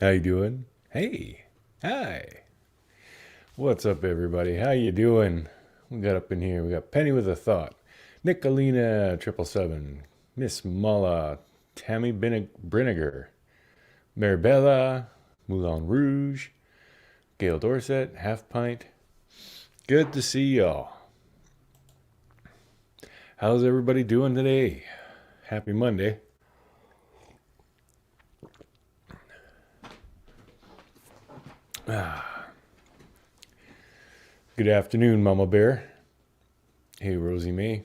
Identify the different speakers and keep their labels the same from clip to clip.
Speaker 1: How you doing? Hey. Hi. What's up, everybody? How you doing? We got up in here. We got Penny with a Thought, Nicolina 777, Miss Mulla, Tammy Brinegar, Maribella, Moulin Rouge, Gail Dorset, Half Pint. Good to see y'all. How's everybody doing today? Happy Monday. Good afternoon, Mama Bear. Hey, Rosie May.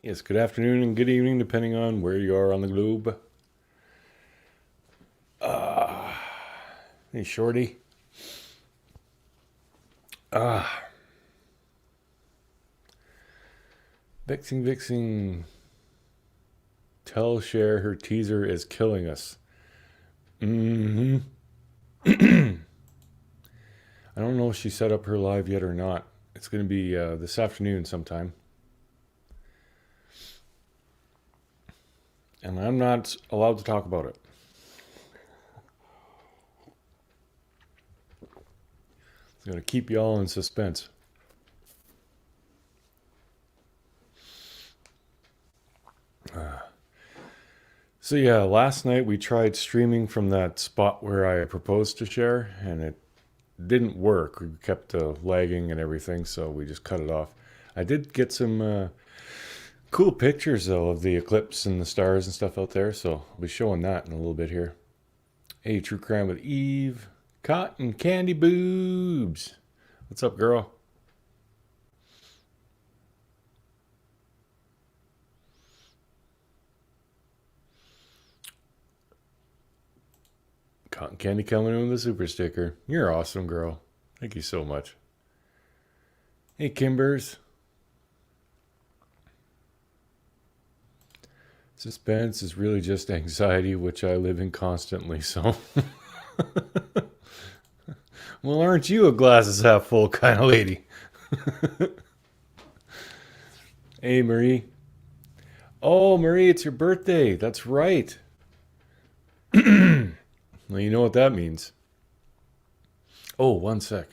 Speaker 1: Yes, good afternoon and good evening, depending on where you are on the globe. Hey, Shorty. Vixing. Tell Cher her teaser is killing us. Mm-hmm. I don't know if she set up her live yet or not. It's going to be this afternoon sometime. And I'm not allowed to talk about it. It's going to keep y'all in suspense. So yeah, last night we tried streaming from that spot where I proposed to Cher, and it didn't work. We kept lagging and everything, so we just cut it off. I did get some cool pictures though of the eclipse and the stars and stuff out there, so I'll be showing that in a little bit here. Hey, True Crime with Eve, Cotton Candy Boobs. What's up, girl? Cotton Candy coming in with a super sticker. You're awesome, girl. Thank you so much. Hey, Kimbers. Suspense is really just anxiety, which I live in constantly, so. Well, aren't you a glasses half full kind of lady? Hey, Marie. Oh, Marie, it's your birthday. That's right. Well, you know what that means. Oh, one sec.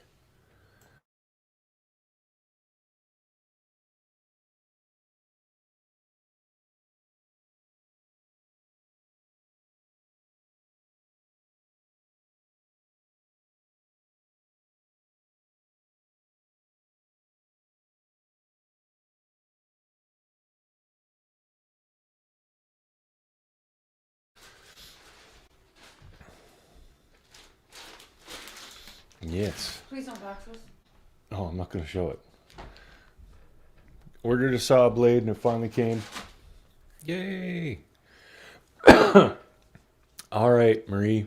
Speaker 1: Yes.
Speaker 2: Please don't box us.
Speaker 1: Oh, I'm not going to show it. Ordered a saw blade and it finally came. Yay. All right, Marie.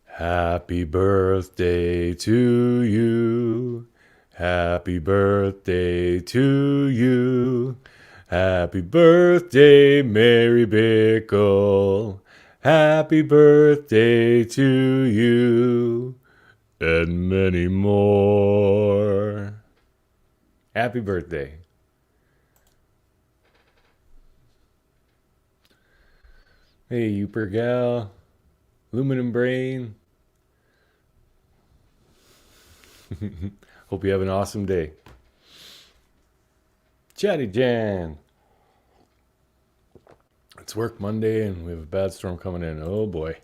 Speaker 1: Happy birthday to you. Happy birthday to you. Happy birthday, Mary Bickle. Happy birthday to you. And many more. Happy birthday. Hey, you per gal. Aluminum brain. Hope you have an awesome day. Chatty Jan. It's work Monday and we have a bad storm coming in. Oh boy.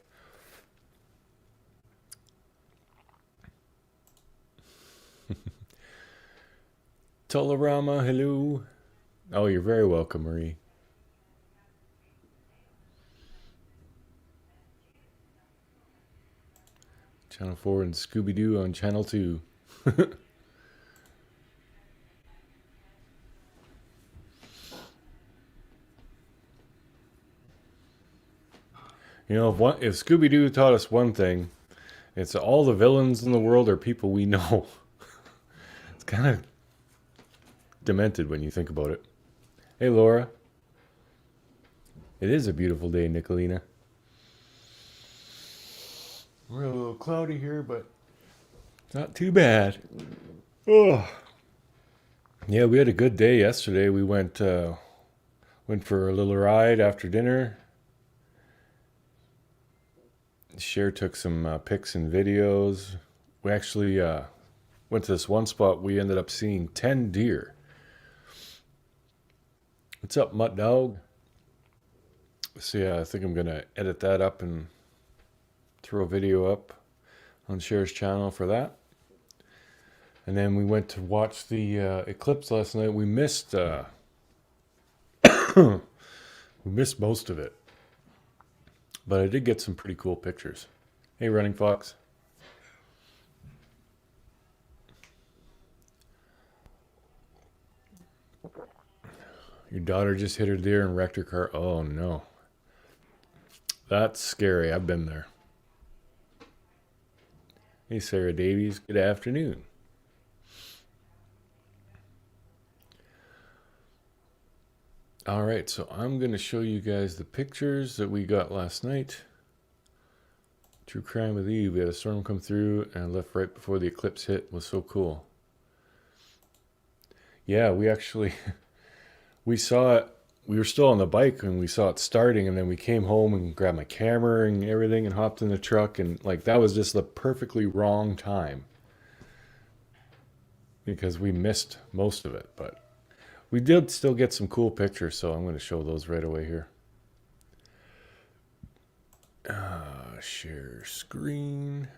Speaker 1: Tolarama, hello. Oh, you're very welcome, Marie. Channel 4 and Scooby Doo on Channel 2. You know, if Scooby Doo taught us one thing, it's all the villains in the world are people we know. It's kind of demented when you think about it. Hey, Laura. It is a beautiful day, Nicolina. We're a little cloudy here, but not too bad. Oh, yeah, we had a good day yesterday. We went for a little ride after dinner. Cher took some pics and videos. We actually went to this one spot. We ended up seeing 10 deer. What's up, Mutt Dog? So yeah, I think I'm going to edit that up and throw a video up on Cher's channel for that. And then we went to watch the Eclipse last night. We missed we missed most of it. But I did get some pretty cool pictures. Hey, Running Fox. Your daughter just hit her deer and wrecked her car. Oh, no. That's scary. I've been there. Hey, Sarah Davies. Good afternoon. All right, so I'm going to show you guys the pictures that we got last night. True Crime with Eve. We had a storm come through and left right before the eclipse hit. It was so cool. Yeah, we actually... we saw it. We were still on the bike and we saw it starting, and then we came home and grabbed my camera and everything and hopped in the truck, and like that was just the perfectly wrong time because we missed most of it, but we did still get some cool pictures, so I'm going to show those right away here. Share screen.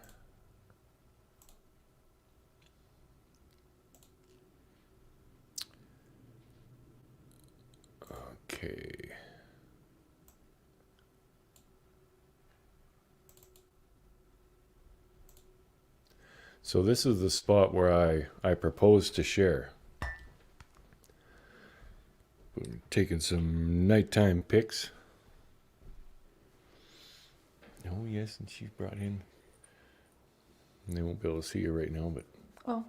Speaker 1: Okay. So this is the spot where I proposed to Cher. We're taking some nighttime pics. Oh yes, and she's brought in. And they won't be able to see her right now, but
Speaker 2: oh,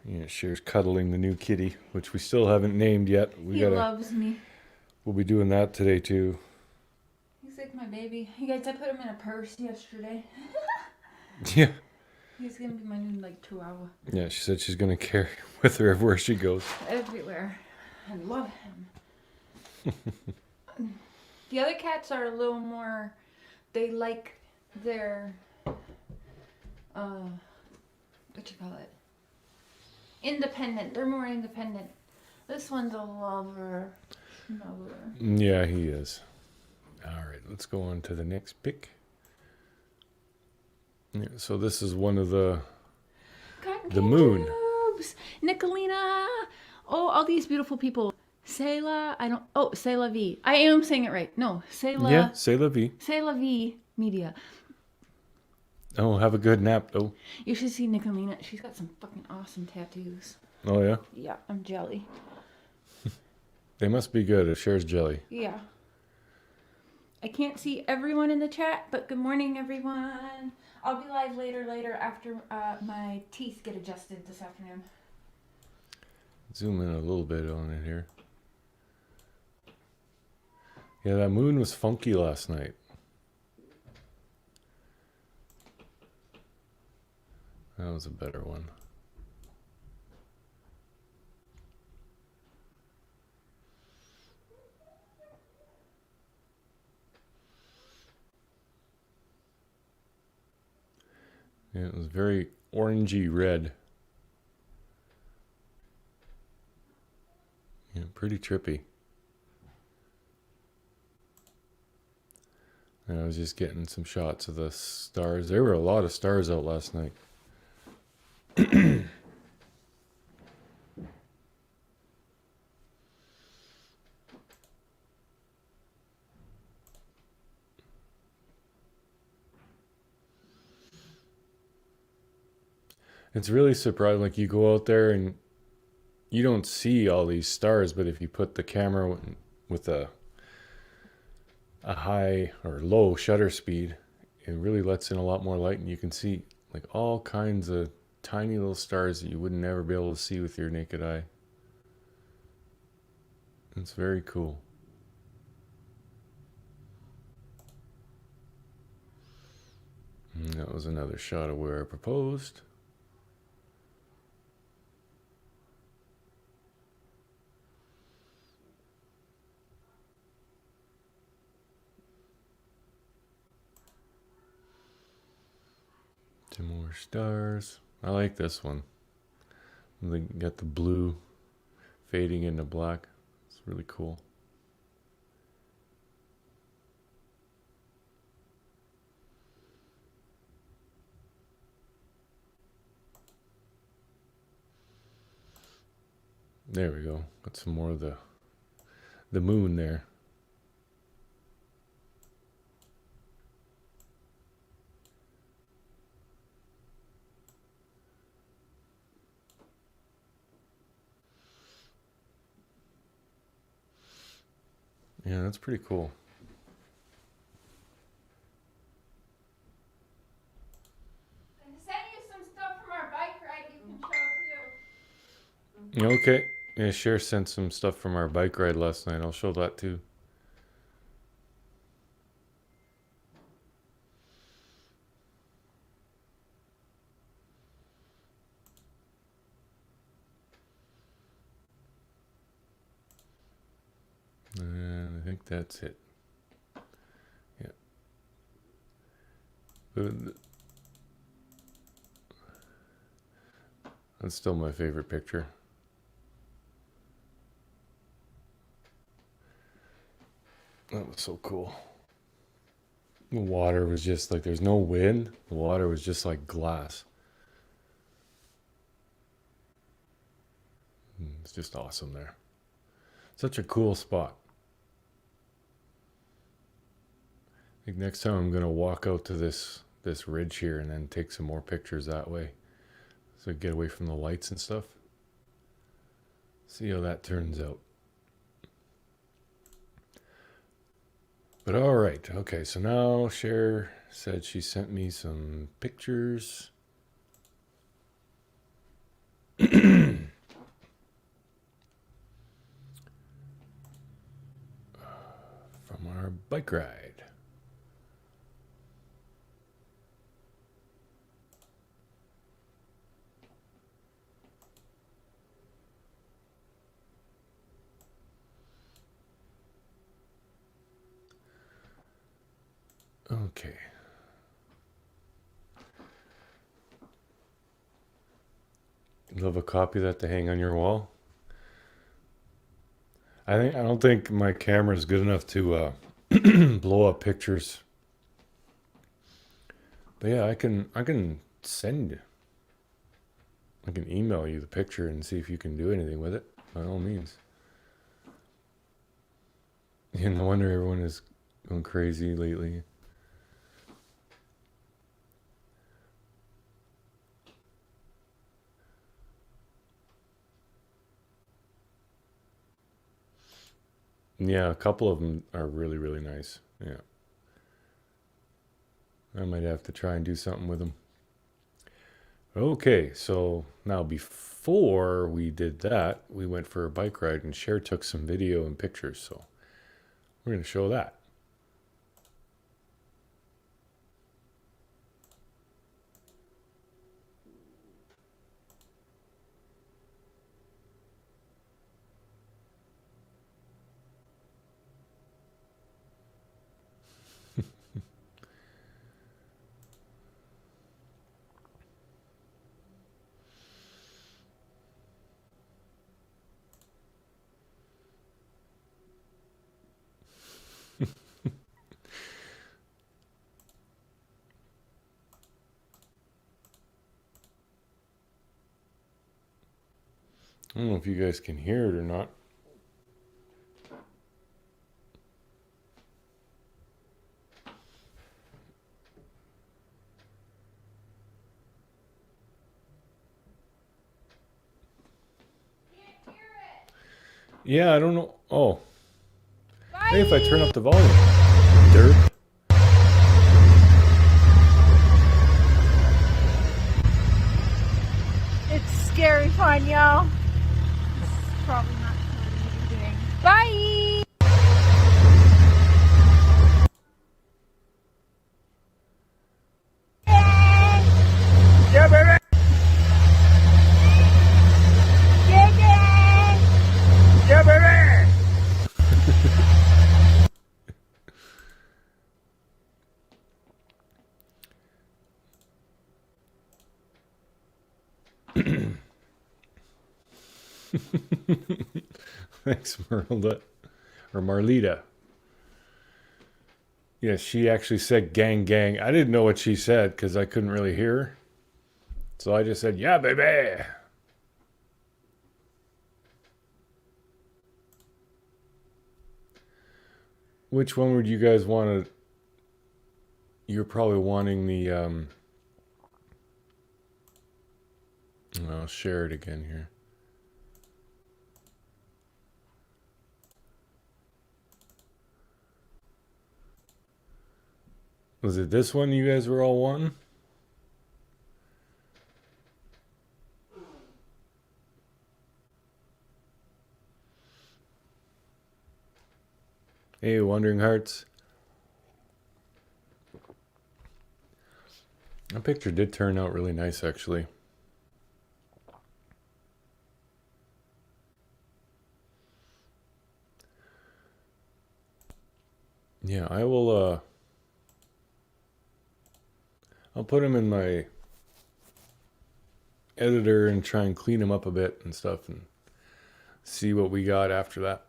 Speaker 1: yeah, Cher's cuddling the new kitty, which we still haven't named yet.
Speaker 2: he loves me.
Speaker 1: We'll be doing that today too.
Speaker 2: He's like my baby. You guys, I put him in a purse yesterday.
Speaker 1: Yeah.
Speaker 2: He's gonna be my new like chihuahua.
Speaker 1: Yeah, she said she's gonna carry with her everywhere she goes.
Speaker 2: Everywhere. I love him. The other cats are a little more. They like their. What you call it? Independent. They're more independent. This one's a lover.
Speaker 1: Yeah, he is. All right, let's go on to the next pic. Yeah, so this is one of the moon.
Speaker 2: Cubes. Nicolina. Oh, all these beautiful people. Sayla. I don't. Oh, Sayla V. I am saying it right. No, Sayla.
Speaker 1: Yeah, c'est la vie.
Speaker 2: Sayla V Media.
Speaker 1: Oh, have a good nap, though.
Speaker 2: You should see Nicolina. She's got some fucking awesome tattoos.
Speaker 1: Oh, yeah?
Speaker 2: Yeah, I'm jelly.
Speaker 1: They must be good if Cher's jelly.
Speaker 2: Yeah. I can't see everyone in the chat, but good morning, everyone. I'll be live later after my teeth get adjusted this afternoon.
Speaker 1: Zoom in a little bit on it here. Yeah, that moon was funky last night. That was a better one. Yeah, it was very orangey red. Yeah, pretty trippy. And I was just getting some shots of the stars. There were a lot of stars out last night. It's really surprising. Like you go out there and you don't see all these stars, but if you put the camera with a high or low shutter speed, it really lets in a lot more light, and you can see like all kinds of tiny little stars that you would never be able to see with your naked eye. It's very cool. And that was another shot of where I proposed. Some more stars. I like this one. They got the blue fading into black. It's really cool. There we go. Got some more of the moon there. Yeah, that's pretty cool.
Speaker 2: I sent you some stuff from our bike ride you can show too.
Speaker 1: Okay. Yeah, Cher sent some stuff from our bike ride last night. I'll show that too. And I think that's it. Yeah. But that's still my favorite picture. That was so cool. The water was just like, there's no wind. The water was just like glass. It's just awesome there. Such a cool spot. I think next time I'm gonna walk out to this ridge here and then take some more pictures that way. So get away from the lights and stuff. See how that turns out. But all right, okay, so now Cher said she sent me some pictures. From our bike ride. Okay. You love a copy of that to hang on your wall? I don't think my camera is good enough to blow up pictures. But yeah, I can send. I can email you the picture and see if you can do anything with it. By all means. Yeah, no wonder everyone is going crazy lately. Yeah, a couple of them are really, really nice. Yeah. I might have to try and do something with them. Okay, so now before we did that, we went for a bike ride and Cher took some video and pictures, so we're going to show that. I don't know if you guys can hear it or not.
Speaker 2: Can't hear it.
Speaker 1: Yeah, I don't know. Oh,
Speaker 2: Bye.
Speaker 1: hey, if I turn up the volume. Derp.
Speaker 2: It's scary fun, y'all. It's probably not what we be doing. Bye.
Speaker 3: Yeah, baby. Yeah, baby.
Speaker 1: Thanks, Merlda. Or Marlita. Yeah, she actually said gang gang. I didn't know what she said because I couldn't really hear her. So I just said, yeah, baby. Which one would you guys want to? You're probably wanting the. I'll share it again here. Was it this one you guys were all wanting? Hey, Wandering Hearts. That picture did turn out really nice, actually. Yeah, I will, I'll put him in my editor and try and clean him up a bit and stuff and see what we got after that.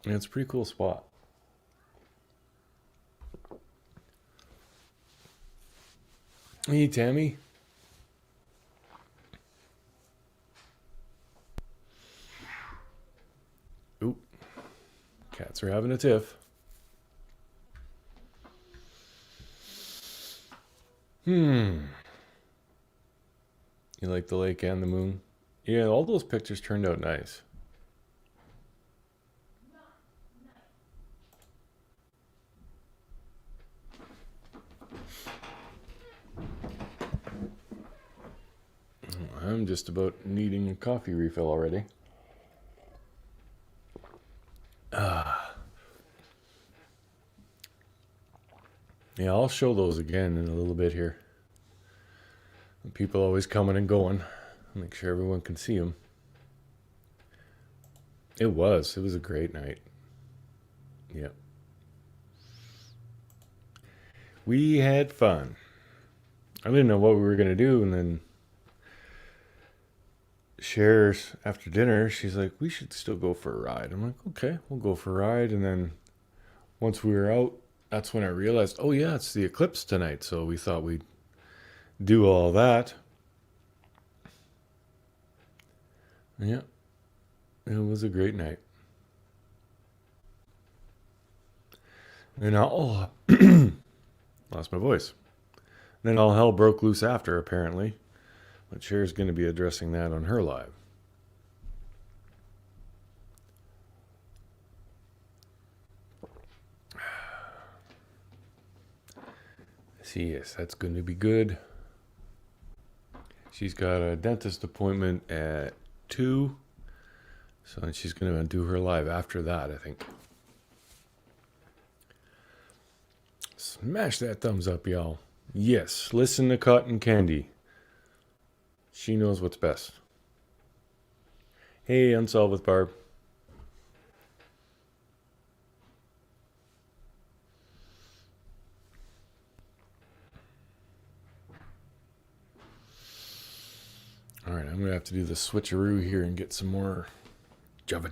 Speaker 1: Yeah, it's a pretty cool spot. Hey, Tammy. Oop. Cats are having a tiff. You like the lake and the moon? Yeah, all those pictures turned out nice. I'm just about needing a coffee refill already. Yeah, I'll show those again in a little bit here. People always coming and going. I'll make sure everyone can see them. It was a great night. Yep. We had fun. I didn't know what we were going to do, and then Cher's after dinner, she's like, we should still go for a ride. I'm like, okay, we'll go for a ride. And then once we were out, that's when I realized, oh yeah, it's the Eclipse tonight. So we thought we'd do all that. Yeah, it was a great night. And lost my voice. Then all hell broke loose after, apparently. But Cher's going to be addressing that on her live. See, yes, that's going to be good. She's got a dentist appointment at 2. So she's going to do her live after that, I think. Smash that thumbs up, y'all. Yes, listen to Cotton Candy. She knows what's best. Hey, Unsolved with Barb. All right, I'm going to have to do the switcheroo here and get some more Java.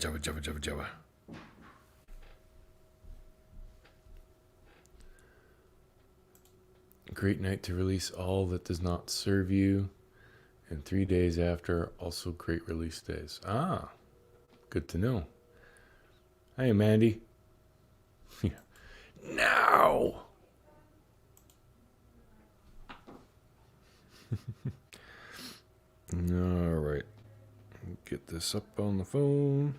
Speaker 1: Great night to release all that does not serve you. And 3 days after, also great release days. Ah, good to know. Hi, Mandy. Now! All right. Get this up on the phone.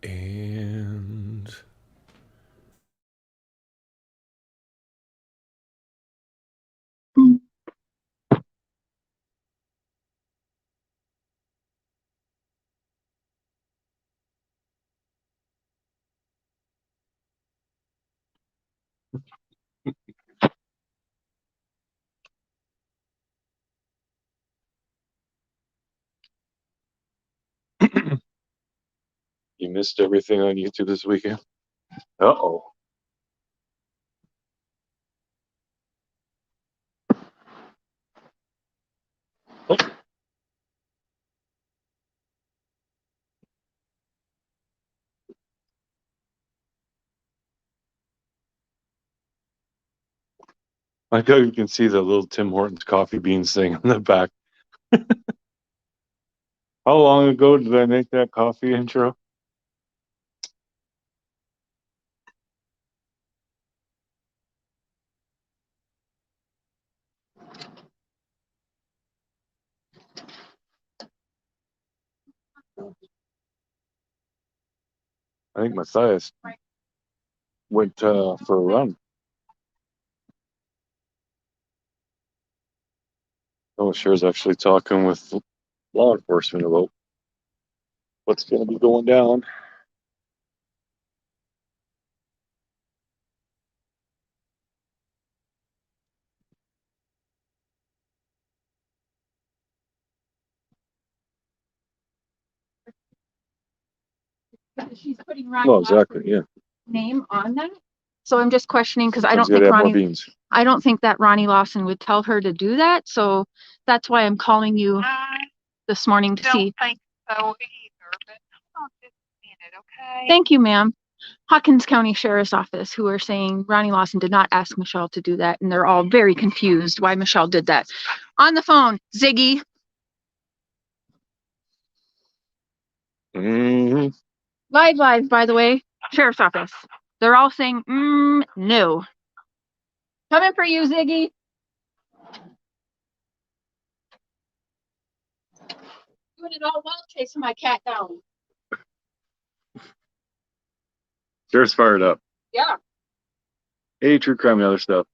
Speaker 1: And You missed everything on YouTube this weekend? Uh-oh. Oh. I know you can see the little Tim Hortons coffee beans thing on the back. How long ago did I make that coffee intro? I think Matthias went for a run. Oh, Cher's actually talking with law enforcement about what's going to be going down.
Speaker 2: She's putting Ronnie
Speaker 1: Well, exactly, yeah.
Speaker 2: name on that. So I'm just questioning because I don't
Speaker 1: Sometimes you
Speaker 2: think
Speaker 1: gotta add more
Speaker 2: Ronnie,
Speaker 1: beans.
Speaker 2: I don't think that Ronnie Lawson would tell her to do that. So that's why I'm calling you this morning to see.
Speaker 4: I don't think so either, but hold on just a minute, okay?
Speaker 2: Thank you, ma'am. Hawkins County Sheriff's Office, who are saying Ronnie Lawson did not ask Michelle to do that, and they're all very confused why Michelle did that. On the phone, Ziggy.
Speaker 1: Mm-hmm.
Speaker 2: Live, by the way, Sheriff's Office. They're all saying, no. Coming for you, Ziggy. Doing it all while chasing my cat down.
Speaker 1: Cher's fired up.
Speaker 2: Yeah.
Speaker 1: Hey, true crime and other stuff.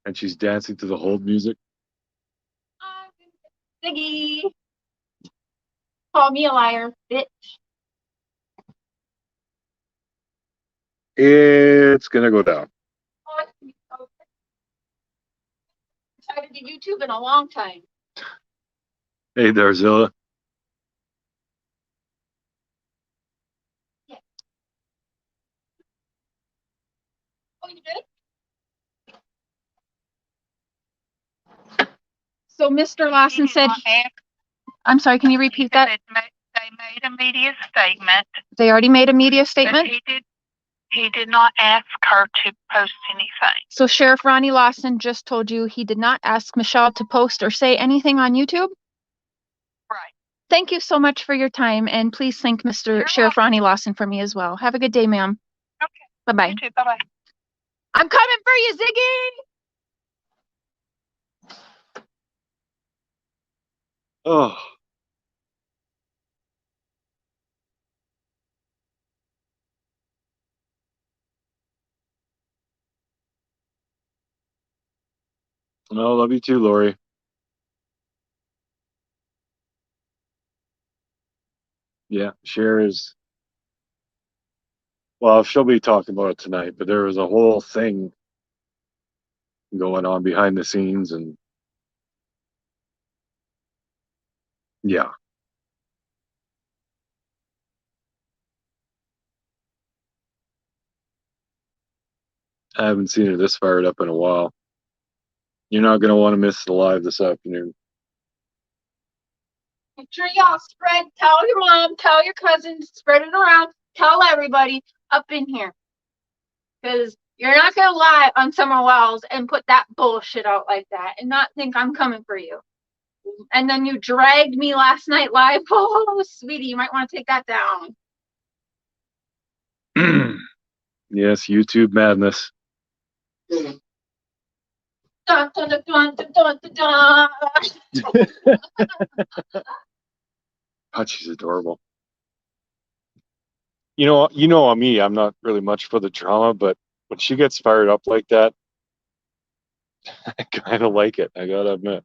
Speaker 1: And she's dancing to the hold music.
Speaker 2: Ziggy. Call me a liar, bitch.
Speaker 1: It's gonna go down.
Speaker 2: I haven't did YouTube in a long time.
Speaker 1: Hey there, Zilla.
Speaker 2: Yeah. Oh, you did? So Mr. Lawson said, I'm sorry, can you repeat that?
Speaker 4: They made a media statement.
Speaker 2: They already made a media
Speaker 4: But
Speaker 2: statement?
Speaker 4: he did not ask her to post anything.
Speaker 2: So Sheriff Ronnie Lawson just told you he did not ask Michelle to post or say anything on YouTube?
Speaker 4: Right.
Speaker 2: Thank you so much for your time, and please thank Mr.
Speaker 4: You're
Speaker 2: Sheriff
Speaker 4: welcome.
Speaker 2: Ronnie Lawson for me as well. Have a good day, ma'am.
Speaker 4: Okay.
Speaker 2: Bye-bye.
Speaker 4: You too. Bye-bye.
Speaker 2: I'm coming for you, Ziggy!
Speaker 1: Oh. No, love you too, Lori. Yeah, Cher is. Well, she'll be talking about it tonight, but there was a whole thing going on behind the scenes, and yeah. I haven't seen her this fired up in a while. You're not going to want to miss the live this afternoon.
Speaker 2: Make sure y'all spread, tell your mom, tell your cousins, spread it around, tell everybody up in here. Because you're not going to lie on Summer Wells and put that bullshit out like that and not think I'm coming for you. And then you dragged me last night live. Oh, sweetie, you might want to take that down.
Speaker 1: Yes, YouTube madness.
Speaker 2: Dun, dun, dun, dun, dun, dun, dun.
Speaker 1: God, she's adorable. You know me, I'm not really much for the drama, but when she gets fired up like that, I kind of like it, I gotta admit.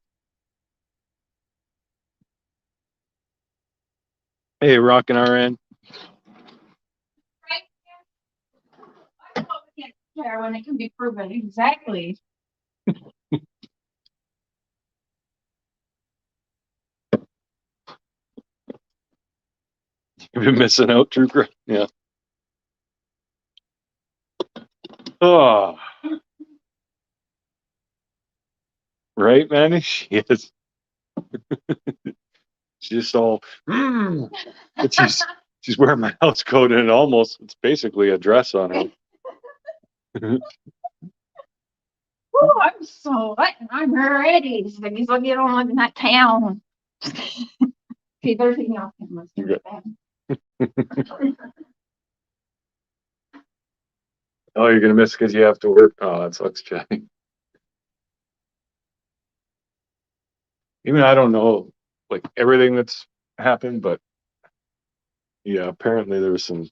Speaker 1: Hey, Rockin' RN.
Speaker 2: When it can be proven. Exactly.
Speaker 1: You've been missing out, true crime. Yeah. Oh, right, man. She is. She's just all. But she's wearing my house coat, and it's basically a dress on her.
Speaker 2: Oh, I'm sweating. I'm ready. He's like, get on in that town. Okay, better take me off camera. It's gonna get bad.
Speaker 1: Oh, you're gonna miss because you have to work. Oh, that sucks, Jack. Even I don't know like everything that's happened, but yeah, apparently there was some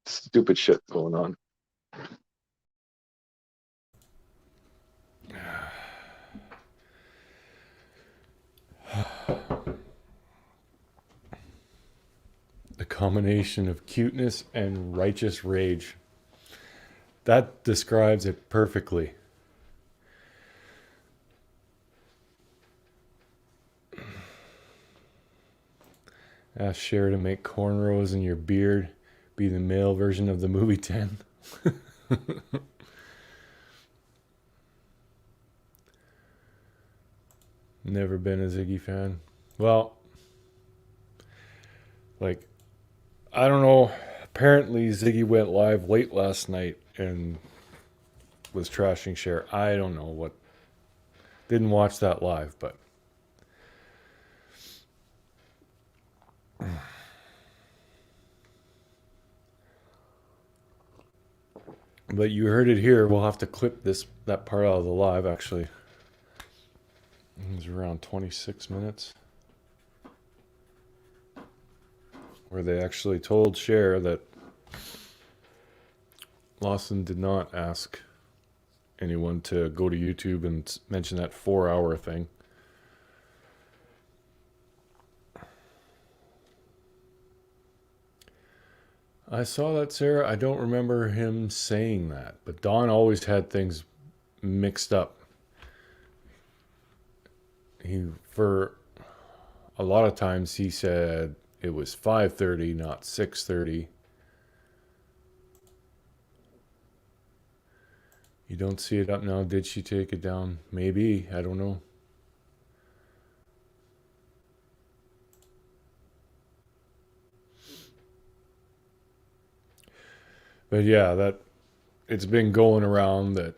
Speaker 1: stupid shit going on. The combination of cuteness and righteous rage. That describes it perfectly. Ask Cher to make cornrows in your beard be the male version of the movie 10. Never been a Ziggy fan. Well, like, I don't know. Apparently, Ziggy went live late last night and was trashing Cher. I don't know what. Didn't watch that live, but. But you heard it here. We'll have to clip that part out of the live, actually. It was around 26 minutes. Where they actually told Cher that Lawson did not ask anyone to go to YouTube and mention that 4-hour thing. I saw that, Sarah. I don't remember him saying that, but Don always had things mixed up. For a lot of times he said it was 5:30, not 6:30. You don't see it up now. Did she take it down? Maybe. I don't know. But yeah, it's been going around that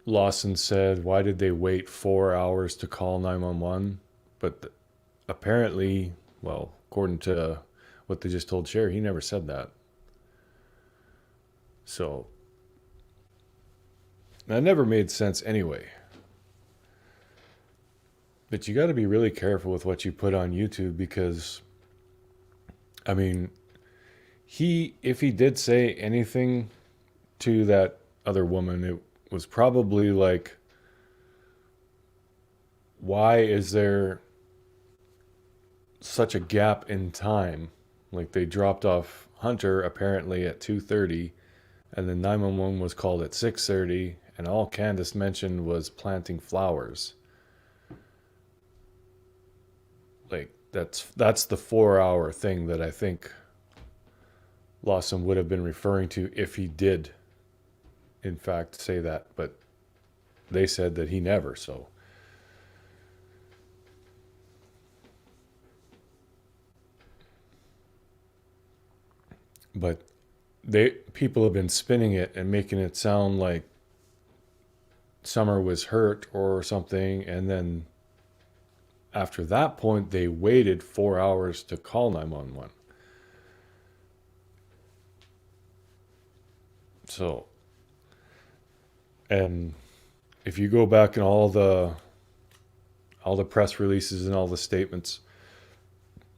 Speaker 1: Lawson said, why did they wait 4 hours to call 911? But apparently, well, according to what they just told Cher, he never said that. So that never made sense anyway. But you got to be really careful with what you put on YouTube because, I mean, if he did say anything to that other woman, it was probably like, why is there such a gap in time? Like they dropped off Hunter apparently at 2:30 and then 911 was called at 6:30 and all Candace mentioned was planting flowers. Like that's the 4-hour thing that I think Lawson would have been referring to if he did in fact say that, but they said that he never, so but people have been spinning it and making it sound like Summer was hurt or something, and then after that point they waited 4 hours to call 911. So, and if you go back in all the press releases and all the statements,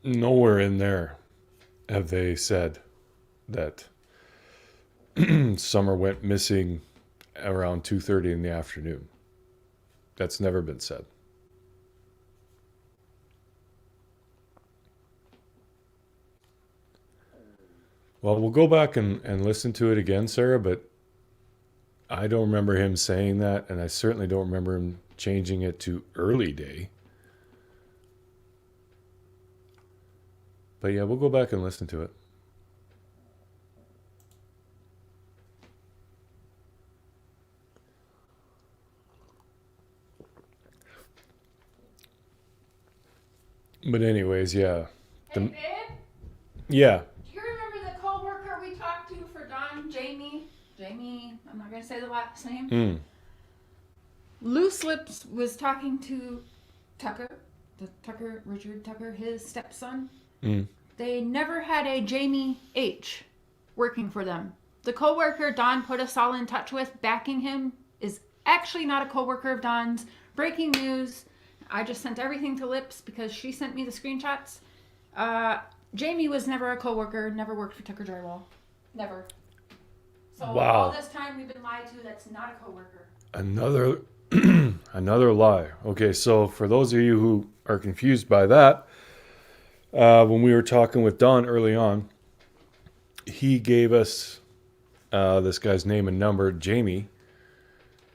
Speaker 1: nowhere in there have they said that Summer went missing around 2:30 in the afternoon. That's never been said. Well, we'll go back and listen to it again, Sarah, but I don't remember him saying that, and I certainly don't remember him changing it to early day. But yeah, we'll go back and listen to it. But anyways, yeah.
Speaker 2: Hey, babe?
Speaker 1: Yeah.
Speaker 2: Do you remember the co-worker we talked to for Don, Jamie? Jamie, I'm not going to say the last name. Loose Lips was talking to Tucker, Richard Tucker, his stepson. They never had a Jamie H working for them. The co-worker Don put us all in touch with, backing him, is actually not a co-worker of Don's. Breaking news. I just sent everything to Lips because she sent me the screenshots. Jamie was never a co-worker, never worked for Tucker Drywall. Never. So all this time we've been lied to, that's not a co-worker.
Speaker 1: Another lie. Okay, so for those of you who are confused by that, when we were talking with Don early on, he gave us this guy's name and number, Jamie,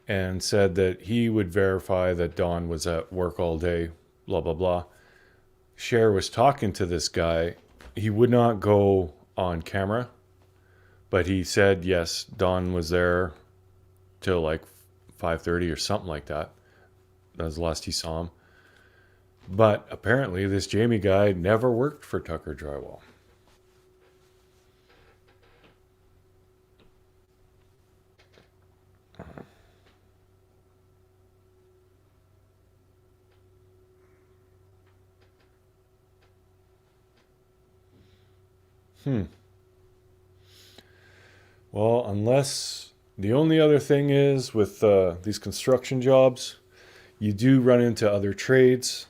Speaker 1: and said that he would verify that Don was at work all day, blah, blah, blah. Cher was talking to this guy. He would not go on camera, but he said, yes, Don was there till like 5:30 or something like that. That was the last he saw him. But apparently this Jamie guy never worked for Tucker Drywall. Well, unless the only other thing is with these construction jobs, you do run into other trades.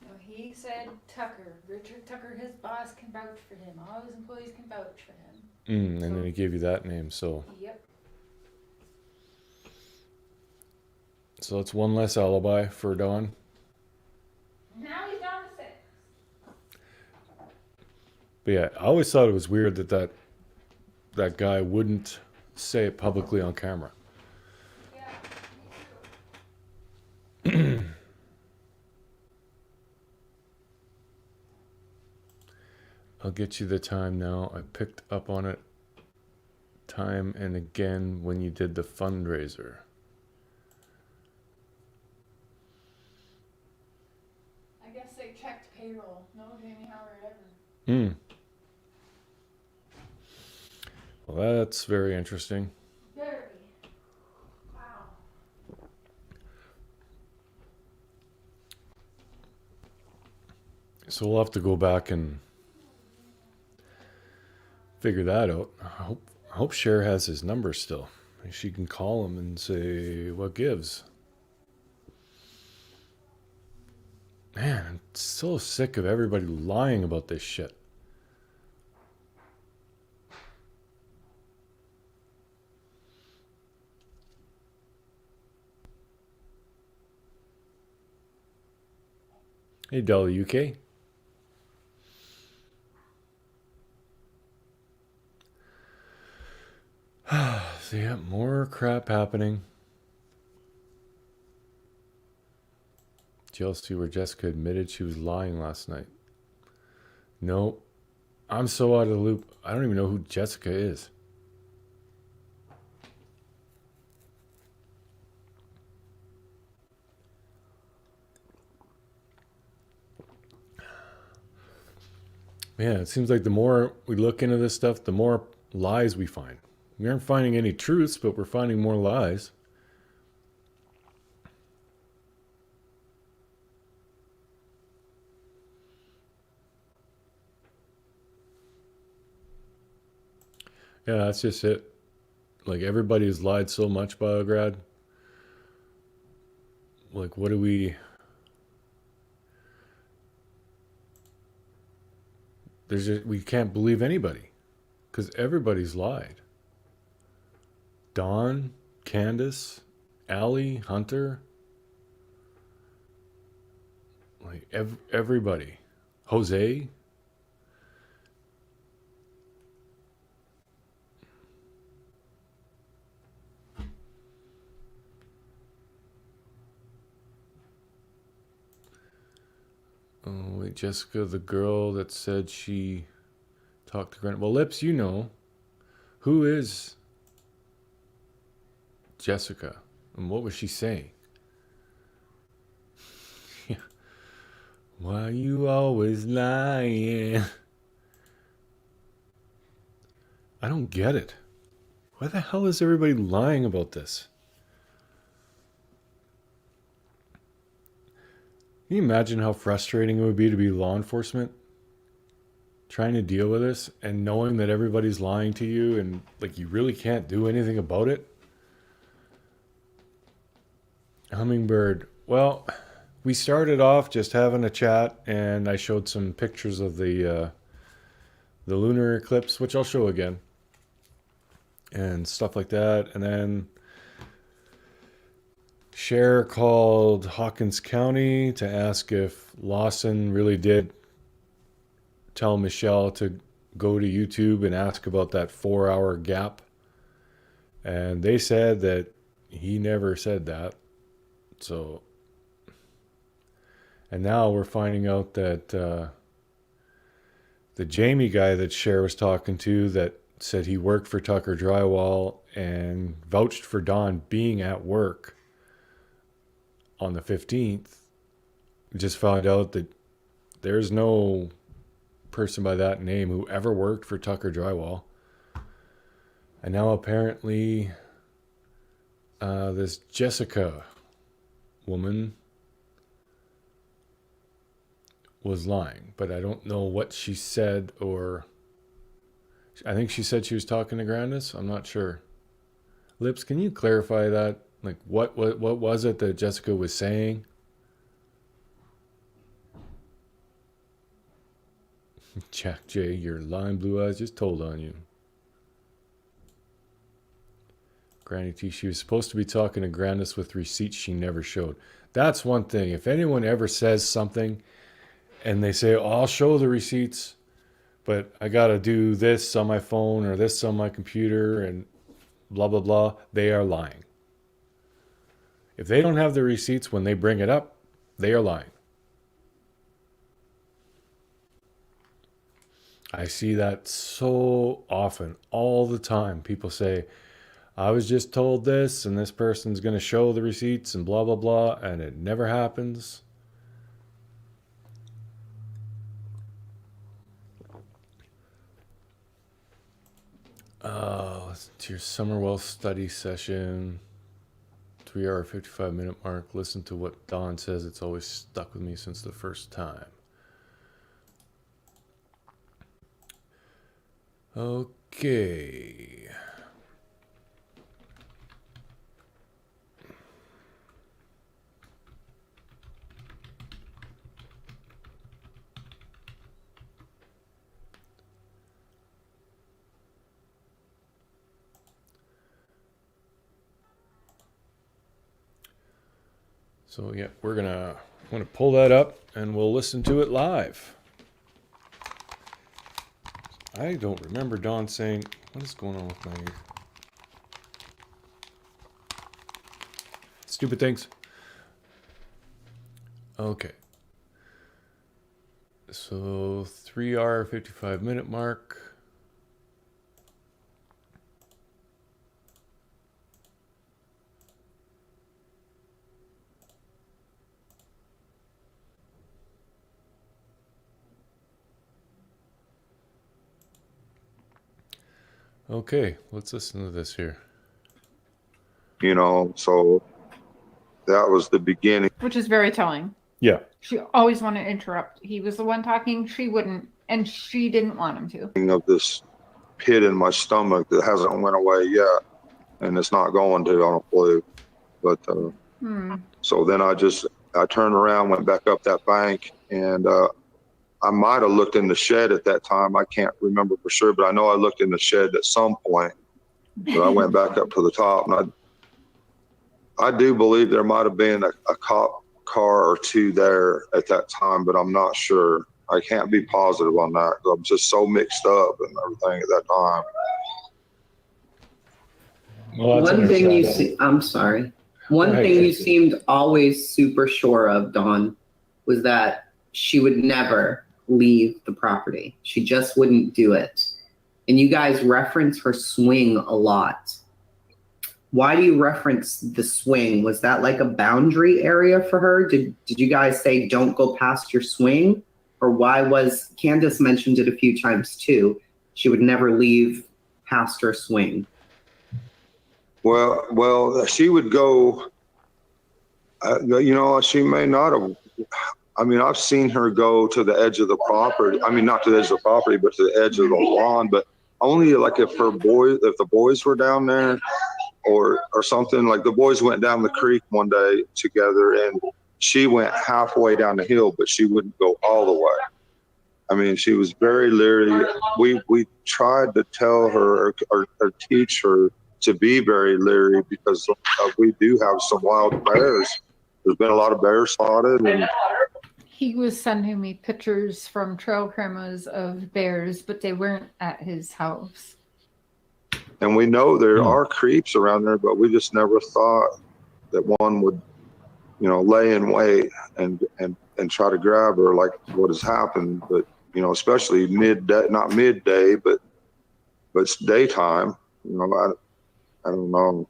Speaker 2: No, he said Tucker. Richard Tucker, his boss, can vouch for him. All his employees can vouch for him.
Speaker 1: And then he gave you that name, so.
Speaker 2: Yep.
Speaker 1: So it's one less alibi for Don.
Speaker 2: Now he's down to 6.
Speaker 1: But yeah, I always thought it was weird that guy wouldn't say it publicly on camera.
Speaker 2: Yeah, me too.
Speaker 1: I'll get you the time now. I picked up on it time and again when you did the fundraiser.
Speaker 2: I guess they checked payroll. No Jamie Howard ever.
Speaker 1: Well, that's very interesting.
Speaker 2: Very. Wow.
Speaker 1: So we'll have to go back and figure that out. I hope Cher has his number still. She can call him and say, what gives? Man, I'm so sick of everybody lying about this shit. Hey, Della UK. So yeah, more crap happening. Did you all see where Jessica admitted she was lying last night? No, I'm so out of the loop. I don't even know who Jessica is. Man, it seems like the more we look into this stuff, the more lies we find. We aren't finding any truths, but we're finding more lies. Yeah, that's just it. Like, everybody's lied so much, Biograd. Like, what do we... we can't believe anybody. Because everybody's lied. Dawn, Candace, Allie, Hunter. Like, everybody. Jose. Oh, wait, Jessica, the girl that said she talked to Grant. Well, Lips, you know. Who is Jessica? And what was she saying? Yeah. Why you always lying? I don't get it. Why the hell is everybody lying about this? Can you imagine how frustrating it would be to be law enforcement? Trying to deal with this and knowing that everybody's lying to you and like you really can't do anything about it? Hummingbird. Well, we started off just having a chat and I showed some pictures of the lunar eclipse, which I'll show again. And stuff like that. And then Cher called Hawkins County to ask if Lawson really did tell Michelle to go to YouTube and ask about that 4-hour gap. And they said that he never said that. So, and now we're finding out that the Jamie guy that Cher was talking to that said he worked for Tucker Drywall and vouched for Don being at work on the 15th, we just found out that there's no person by that name who ever worked for Tucker Drywall. And now apparently this Jessica woman was lying, but I don't know what she said, or I think she said she was talking to Grandis. I'm not sure. Lips, can you clarify that? Like, what was it that Jessica was saying? Jack J, your lying blue eyes just told on you. Granny T, she was supposed to be talking to Grandis with receipts she never showed. That's one thing. If anyone ever says something and they say, oh, I'll show the receipts, but I got to do this on my phone or this on my computer and blah, blah, blah, they are lying. If they don't have the receipts when they bring it up, they are lying. I see that so often, all the time. People say, I was just told this and this person's going to show the receipts and blah, blah, blah, and it never happens. Listen to your Summerwell study session. 3-hour, 55-minute mark. Listen to what Don says. It's always stuck with me since the first time. Okay. So yeah, I'm gonna pull that up and we'll listen to it live. I don't remember Don saying, what is going on with my stupid things? Okay. So 3-hour, 55-minute mark. Okay, let's listen to this here.
Speaker 5: You know, so that was the beginning
Speaker 2: Which is very telling.
Speaker 1: Yeah.
Speaker 2: She always wanted to interrupt. He was the one talking. She wouldn't, and she didn't want him to.
Speaker 5: of this pit in my stomach that hasn't went away yet, and it's not going to, I don't believe. But so then I turned around, went back up that bank, and I might have looked in the shed at that time. I can't remember for sure, but I know I looked in the shed at some point. But I went back up to the top, and I do believe there might have been a cop car or two there at that time, but I'm not sure. I can't be positive on that because I'm just so mixed up and everything at that time.
Speaker 1: Well,
Speaker 6: One thing I'm sorry. One thing you seemed always super sure of, Dawn, was that she would never leave the property. She just wouldn't do it. And you guys reference her swing a lot. Why do you reference the swing? Was that like a boundary area for her? Did you guys say don't go past your swing? Or why was, Candace mentioned it a few times too, she would never leave past her swing?
Speaker 5: Well, she would go, she may not have. I mean, I've seen her go to the edge of the property. I mean, not to the edge of the property, but to the edge of the lawn, but only like if the boys were down there or something. Like the boys went down the creek one day together and she went halfway down the hill, but she wouldn't go all the way. I mean, she was very leery. We tried to tell her or teach her to be very leery because we do have some wild bears. There's been a lot of bears spotted. And
Speaker 2: He was sending me pictures from trail cameras of bears, but they weren't at his house.
Speaker 5: And we know there are creeps around there, but we just never thought that one would, lay in wait and try to grab her like what has happened. But, especially midday, not midday, but it's daytime, I don't know.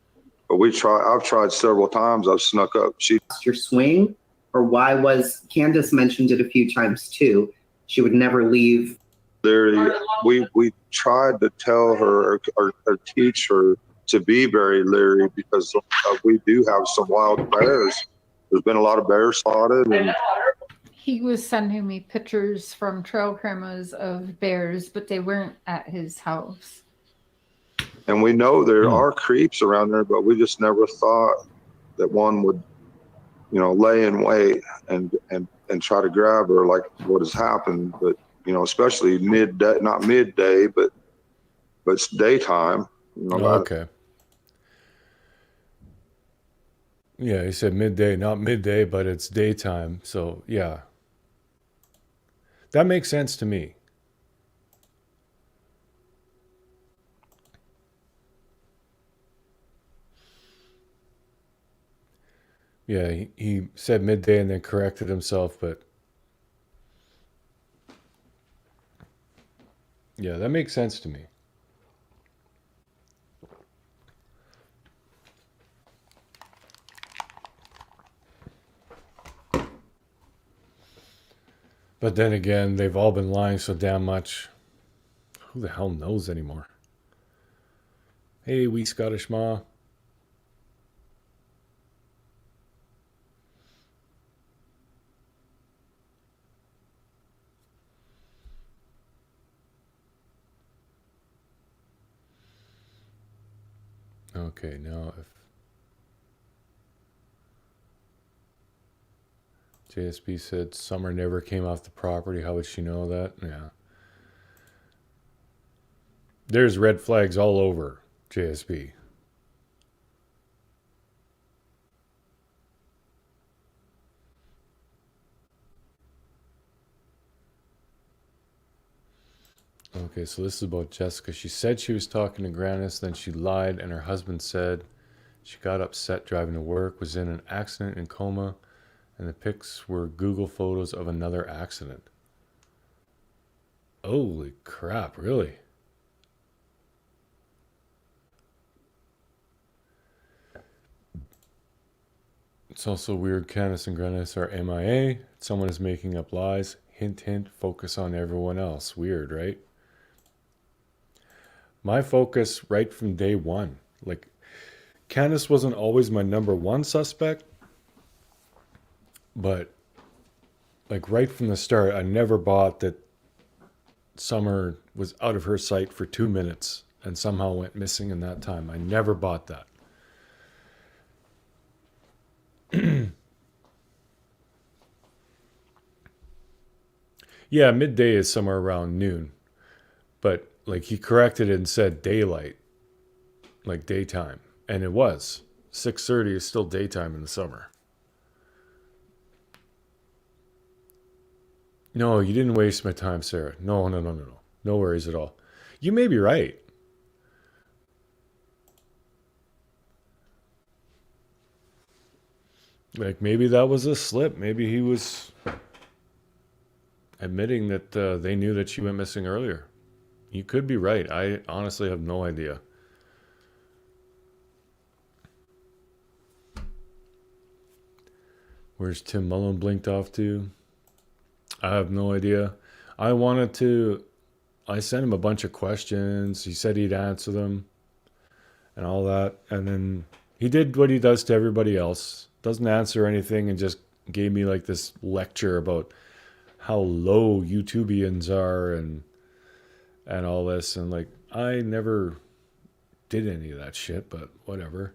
Speaker 5: But I've tried several times. I've snuck up.
Speaker 6: Your swing? Or why was, Candace mentioned it a few times too, she would never leave. We tried to tell her or teach her to be very leery because we do have some wild bears. There's been a lot of bears spotted. And
Speaker 2: He was sending me pictures from trail cameras of bears, but they weren't at his house.
Speaker 5: And we know there are creeps around there, but we just never thought that one would, lay in wait and try to grab her like what has happened. But, especially midday, not midday, but it's daytime.
Speaker 1: Okay. Yeah, he said midday, not midday, but it's daytime. So, yeah. That makes sense to me. Yeah, he said midday and then corrected himself, but yeah, that makes sense to me. But then again, they've all been lying so damn much. Who the hell knows anymore? Hey, wee Scottish Ma. Okay, now if JSB said Summer never came off the property, how would she know that? Yeah. There's red flags all over JSB. Okay, so this is about Jessica. She said she was talking to Grannis, then she lied, and her husband said she got upset driving to work, was in an accident in coma, and the pics were Google photos of another accident. Holy crap, really? It's also weird Candace and Grannis are MIA. Someone is making up lies. Hint, hint, focus on everyone else. Weird, right? My focus right from day one. Like, Candace wasn't always my number one suspect, but like right from the start, I never bought that Summer was out of her sight for 2 minutes and somehow went missing in that time. I never bought that. Yeah, midday is somewhere around noon, but like he corrected it and said daylight, like daytime, and it was 6:30 is still daytime in the summer. No, you didn't waste my time, Sarah. No, no worries at all. You may be right. Like maybe that was a slip. Maybe he was admitting that they knew that she went missing earlier. You could be right. I honestly have no idea. Where's Tim Mullen blinked off to? I have no idea. I sent him a bunch of questions. He said he'd answer them and all that. And then he did what he does to everybody else. Doesn't answer anything and just gave me like this lecture about how low YouTubians are and all this. And like, I never did any of that shit, but whatever.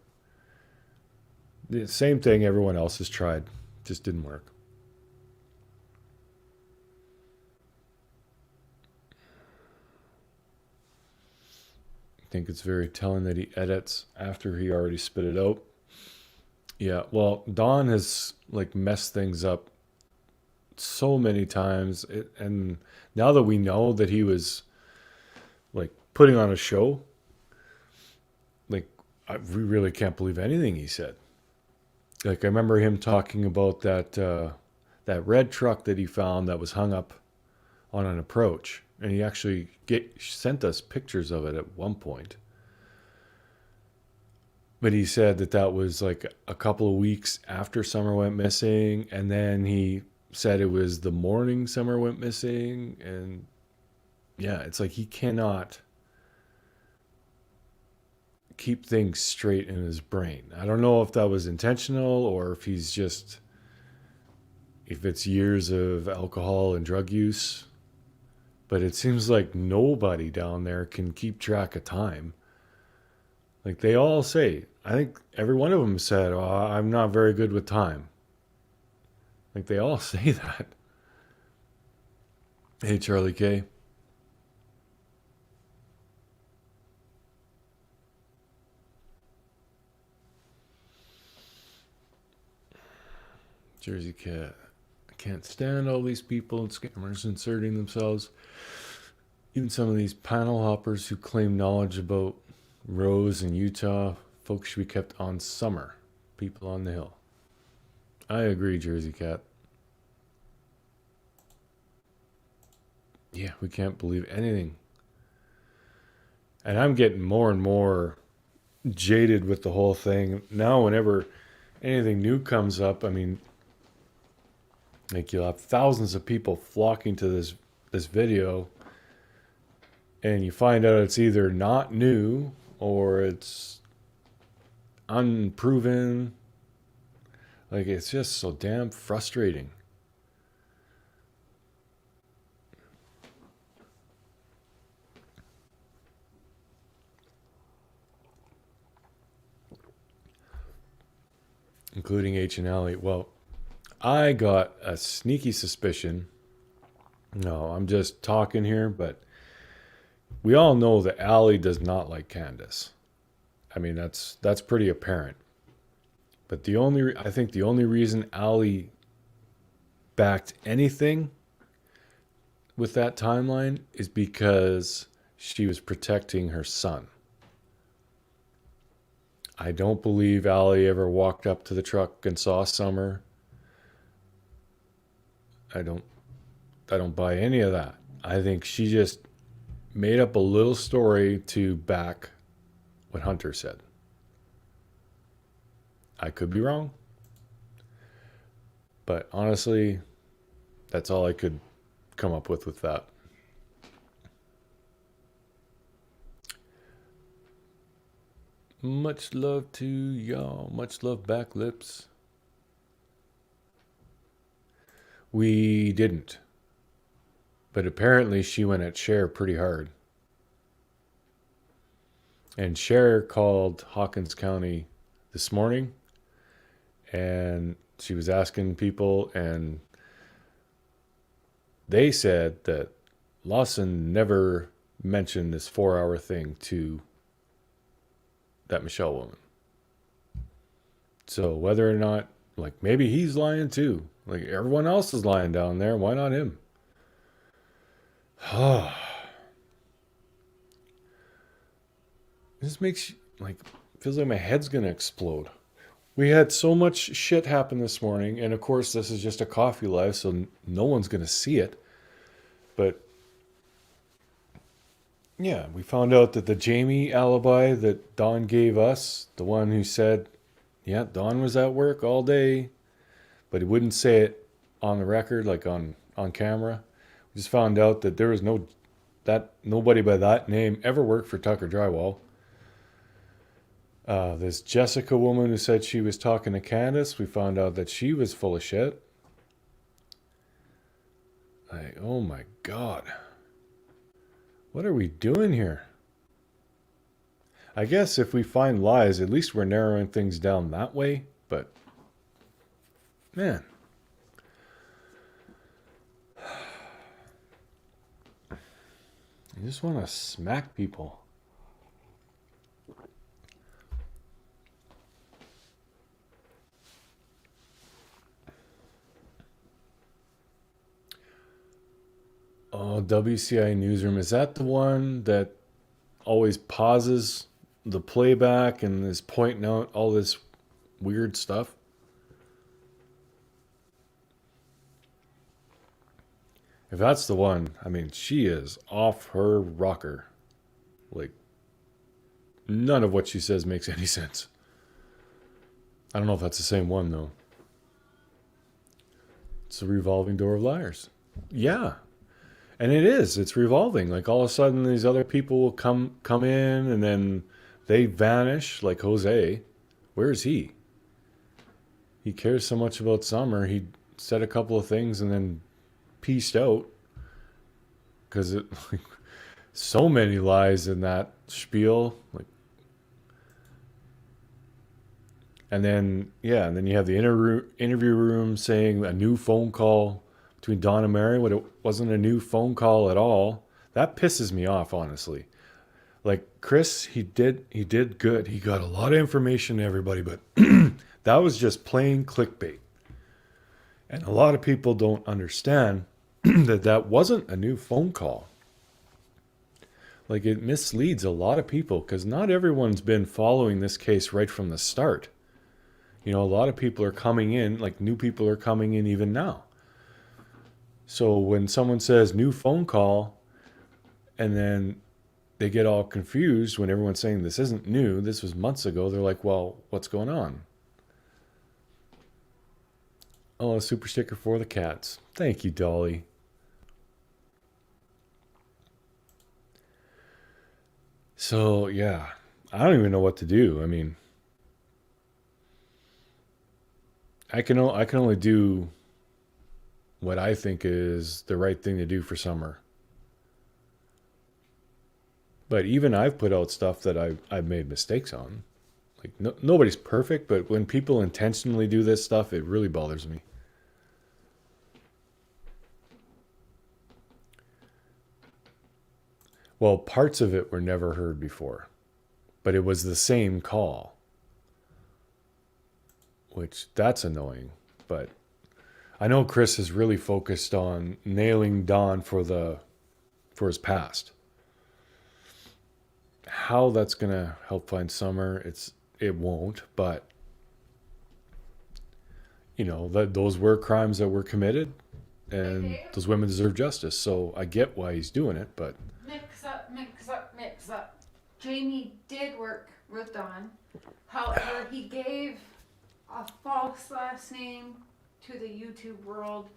Speaker 1: The same thing everyone else has tried. Just didn't work. I think it's very telling that he edits after he already spit it out. Yeah, well, Don has like messed things up so many times, and now that we know that he was like putting on a show, like we really can't believe anything he said. Like I remember him talking about that red truck that he found that was hung up on an approach, and he actually sent us pictures of it at one point. But he said that was like a couple of weeks after Summer went missing, and then he said it was the morning Summer went missing, and yeah, it's like he cannot keep things straight in his brain. I don't know if that was intentional or if it's years of alcohol and drug use, but it seems like nobody down there can keep track of time. Like they all say, I think every one of them said, "Oh, I'm not very good with time." Like they all say that. Hey, Charlie K. Jersey Cat. I can't stand all these people and scammers inserting themselves. Even some of these panel hoppers who claim knowledge about Rose and Utah. Folks should be kept on Summer. People on the hill. I agree, Jersey Cat. Yeah, we can't believe anything. And I'm getting more and more jaded with the whole thing. Now, whenever anything new comes up, I mean, like you'll have thousands of people flocking to this video, and you find out it's either not new or it's unproven. Like it's just so damn frustrating. Including H and Allie. Well, I got a sneaky suspicion. No, I'm just talking here, but we all know that Allie does not like Candace. I mean, that's pretty apparent. But I think the only reason Allie backed anything with that timeline is because she was protecting her son. I don't believe Allie ever walked up to the truck and saw Summer. I don't buy any of that. I think she just made up a little story to back what Hunter said. I could be wrong. But honestly, that's all I could come up with that. Much love to y'all. Much love, back lips. We didn't. But apparently she went at Cher pretty hard. And Cher called Hawkins County this morning. And she was asking people, and they said that Lawson never mentioned this 4-hour thing to that Michelle woman. So whether or not, like, maybe he's lying too. Like, everyone else is lying down there. Why not him? This makes, like, feels like my head's going to explode. We had so much shit happen this morning. And, of course, this is just a coffee live, so no one's going to see it. But yeah, we found out that the Jamie alibi that Don gave us, the one who said, yeah, Don was at work all day, but he wouldn't say it on the record, like on camera. We just found out that there was nobody by that name ever worked for Tucker Drywall. This Jessica woman who said she was talking to Candace, we found out that she was full of shit. Like, oh my God. What are we doing here? I guess if we find lies, at least we're narrowing things down that way. But, man. I just want to smack people. Oh, WCI Newsroom. Is that the one that always pauses the playback and is pointing out all this weird stuff? If that's the one, I mean, she is off her rocker. Like, none of what she says makes any sense. I don't know if that's the same one, though. It's a revolving door of liars. Yeah. And it is. It's revolving. Like, all of a sudden, these other people will come in, and then they vanish, like Jose. Where is he? He cares so much about Summer. He said a couple of things and then pieced out. Because it, like, so many lies in that spiel. Like, and then, yeah, and then you have the interview room saying a new phone call between Don and Mary, when it wasn't a new phone call at all. That pisses me off, honestly. Like, Chris, he did good. He got a lot of information to everybody, but that was just plain clickbait. And a lot of people don't understand that wasn't a new phone call. Like, it misleads a lot of people because not everyone's been following this case right from the start. You know, a lot of people are coming in, like new people are coming in even now. So when someone says new phone call and then they get all confused when everyone's saying this isn't new, this was months ago, they're like, well, what's going on? Oh, a super sticker for the cats. Thank you, Dolly. So, yeah, I don't even know what to do. I mean, I can only do what I think is the right thing to do for Summer. But even I've put out stuff that I've made mistakes on. Like, nobody's perfect, but when people intentionally do this stuff, it really bothers me. Well, parts of it were never heard before, but it was the same call, which that's annoying. But I know Chris is really focused on nailing Don for his past. How that's gonna help find Summer, it won't. But you know, those were crimes that were committed, and those women deserve justice. So I get why he's doing it, but
Speaker 2: Mix up. Jamie did work with Don. However, he gave a false last name to the YouTube world,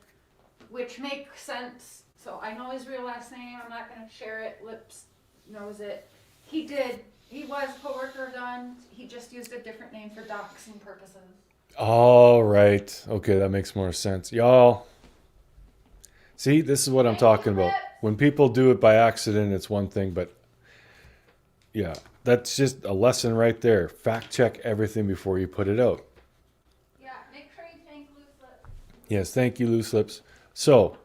Speaker 2: which makes sense. So I know his real last name. I'm not going to share it. Lips knows it. He did. He was co-worker of Don. He just used a different name for doxing purposes.
Speaker 1: all right, okay, that makes more sense, y'all. See, this is what I'm talking about. When people do it by accident, it's one thing, but yeah, that's just a lesson right there. Fact check everything before you put it out.
Speaker 2: Yeah, make sure you thank Loose Lips.
Speaker 1: Yes, thank you, Loose Lips. So,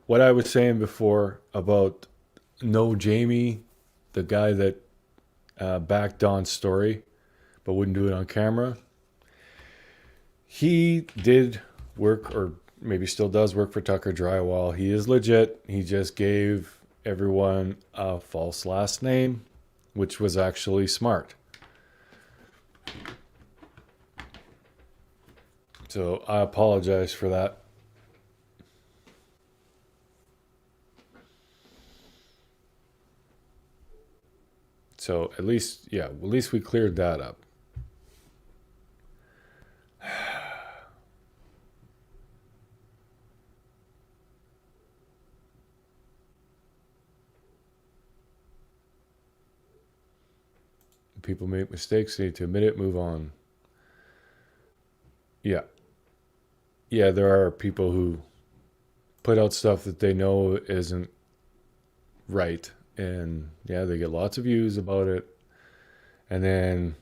Speaker 1: what I was saying before about No Jamie, the guy that backed Don's story, but wouldn't do it on camera, he did work, or maybe still does work, for Tucker Drywall. He is legit. He just gave everyone a false last name, which was actually smart. So I apologize for that. So at least we cleared that up. People make mistakes, they need to admit it, move on. Yeah. Yeah, there are people who put out stuff that they know isn't right. And yeah, they get lots of views about it. And then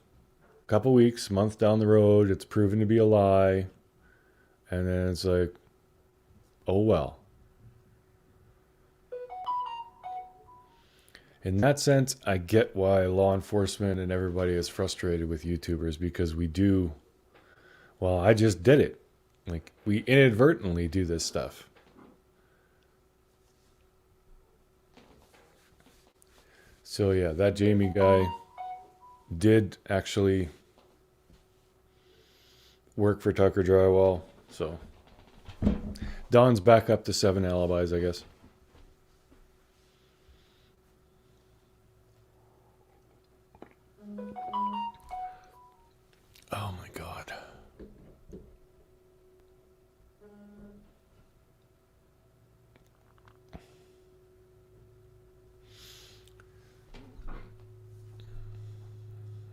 Speaker 1: a couple weeks, month down the road, it's proven to be a lie. And then it's like, oh well. In that sense, I get why law enforcement and everybody is frustrated with YouTubers, because we do, well, I just did it. Like, we inadvertently do this stuff. So yeah, that Jamie guy did actually work for Tucker Drywall. So Don's back up to 7 alibis, I guess. Oh my God.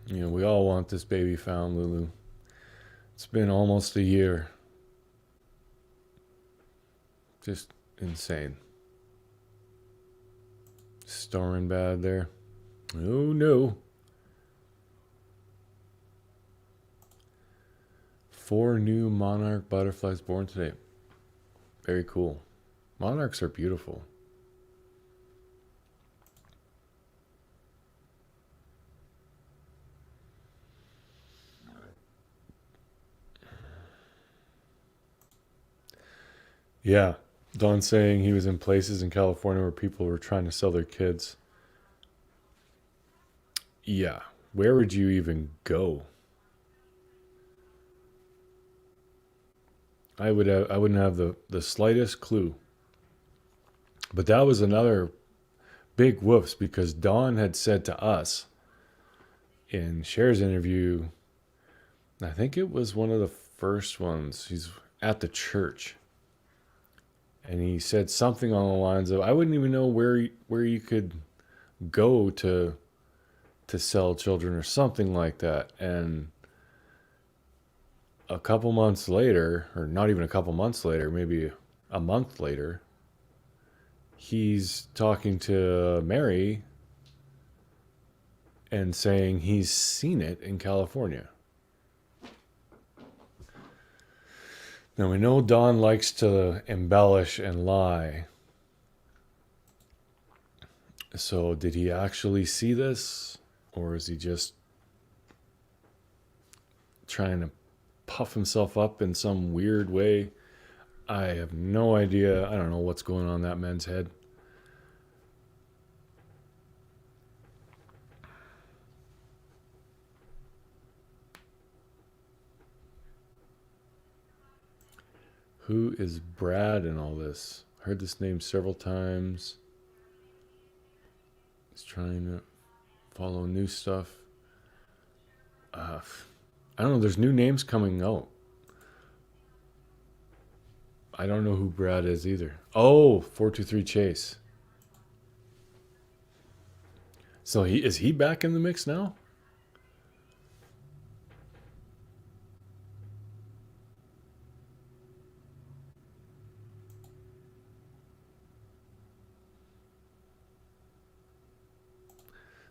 Speaker 1: You know, we all want this baby found, Lulu. It's been almost a year. Just insane. Storing bad there. Oh no. 4 new monarch butterflies born today. Very cool. Monarchs are beautiful. Yeah. Don saying he was in places in California where people were trying to sell their kids. Yeah. Where would you even go? I wouldn't have the slightest clue. But that was another big whoops, because Don had said to us in Cher's interview, I think it was one of the first ones, he's at the church, and he said something on the lines of, I wouldn't even know where you could go to sell children, or something like that. And a couple months later, or not even a couple months later, maybe a month later, he's talking to Mary and saying he's seen it in California. Now, we know Don likes to embellish and lie. So did he actually see this? Or is he just trying to puff himself up in some weird way? I have no idea. I don't know what's going on in that man's head. Who is Brad in all this? Heard this name several times. He's trying to follow new stuff. I don't know. There's new names coming out. I don't know who Brad is either. Oh, 423 Chase. So is he back in the mix now?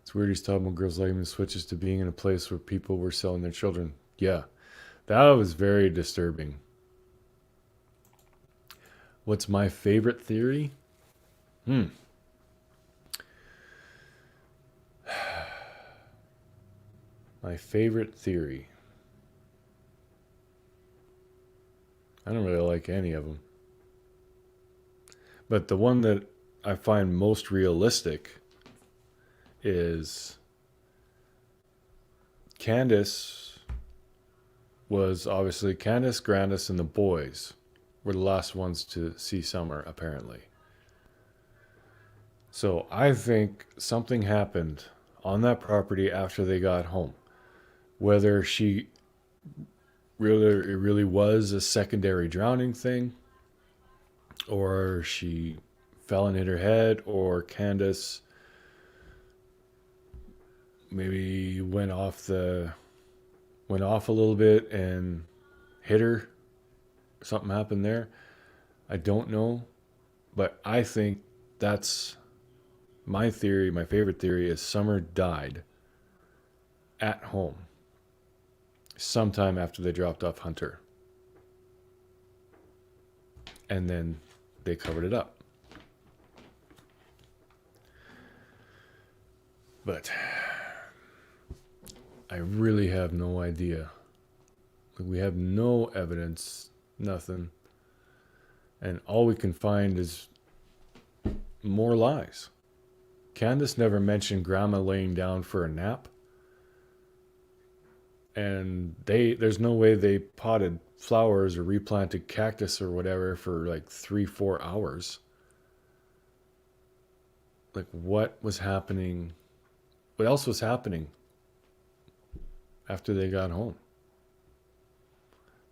Speaker 1: It's weird he's talking about girls liking the switches to being in a place where people were selling their children. Yeah, that was very disturbing. What's my favorite theory? My favorite theory. I don't really like any of them. But the one that I find most realistic is Candace Grandis, and the boys were the last ones to see Summer, apparently. So I think something happened on that property after they got home. Whether it really was a secondary drowning thing, or she fell and hit her head, or Candace maybe went off a little bit and hit her. Something happened there. I don't know, but I think that's my theory. My favorite theory is Summer died at home sometime after they dropped off Hunter, and then they covered it up. But I really have no idea. We have no evidence, nothing. And all we can find is more lies. Candace never mentioned Grandma laying down for a nap. And there's no way they potted flowers or replanted cactus or whatever for like 3-4 hours. Like, what was happening? What else was happening after they got home?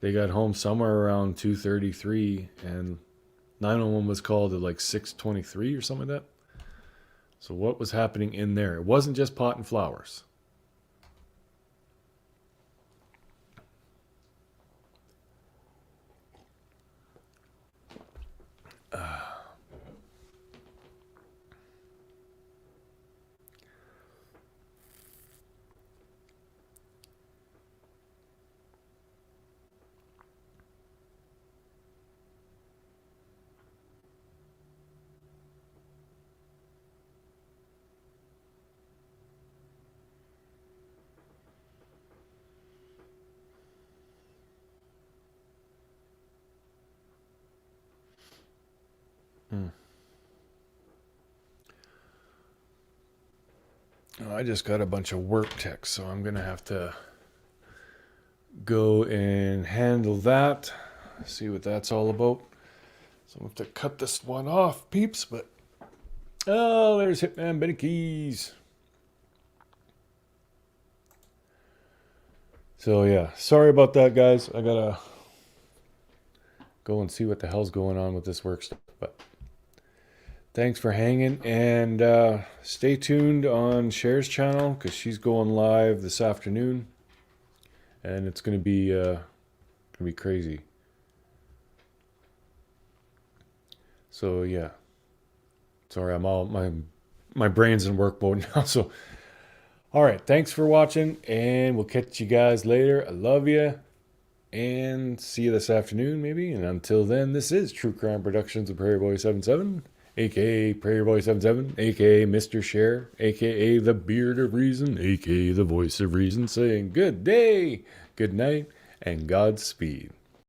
Speaker 1: They got home somewhere around 2:33, and 911 was called at like 6:23 or something like that. So what was happening in there? It wasn't just pot and flowers. I just got a bunch of work texts, so I'm going to have to go and handle that. See what that's all about. So I'm going to have to cut this one off, peeps. But, oh, there's Hitman Benny Keys. So, yeah, sorry about that, guys. I got to go and see what the hell's going on with this work stuff. But thanks for hanging, and stay tuned on Cher's channel because she's going live this afternoon, and it's gonna be crazy. So yeah, sorry, I'm all my brain's in work mode now. So all right, thanks for watching, and we'll catch you guys later. I love you, and see you this afternoon maybe. And until then, this is True Crime Productions of Prairie Boy 77. A.K.A. Prairie Boy 77, a.k.a. Mr. Cher, a.k.a. the Beard of Reason, a.k.a. the Voice of Reason, saying good day, good night, and Godspeed.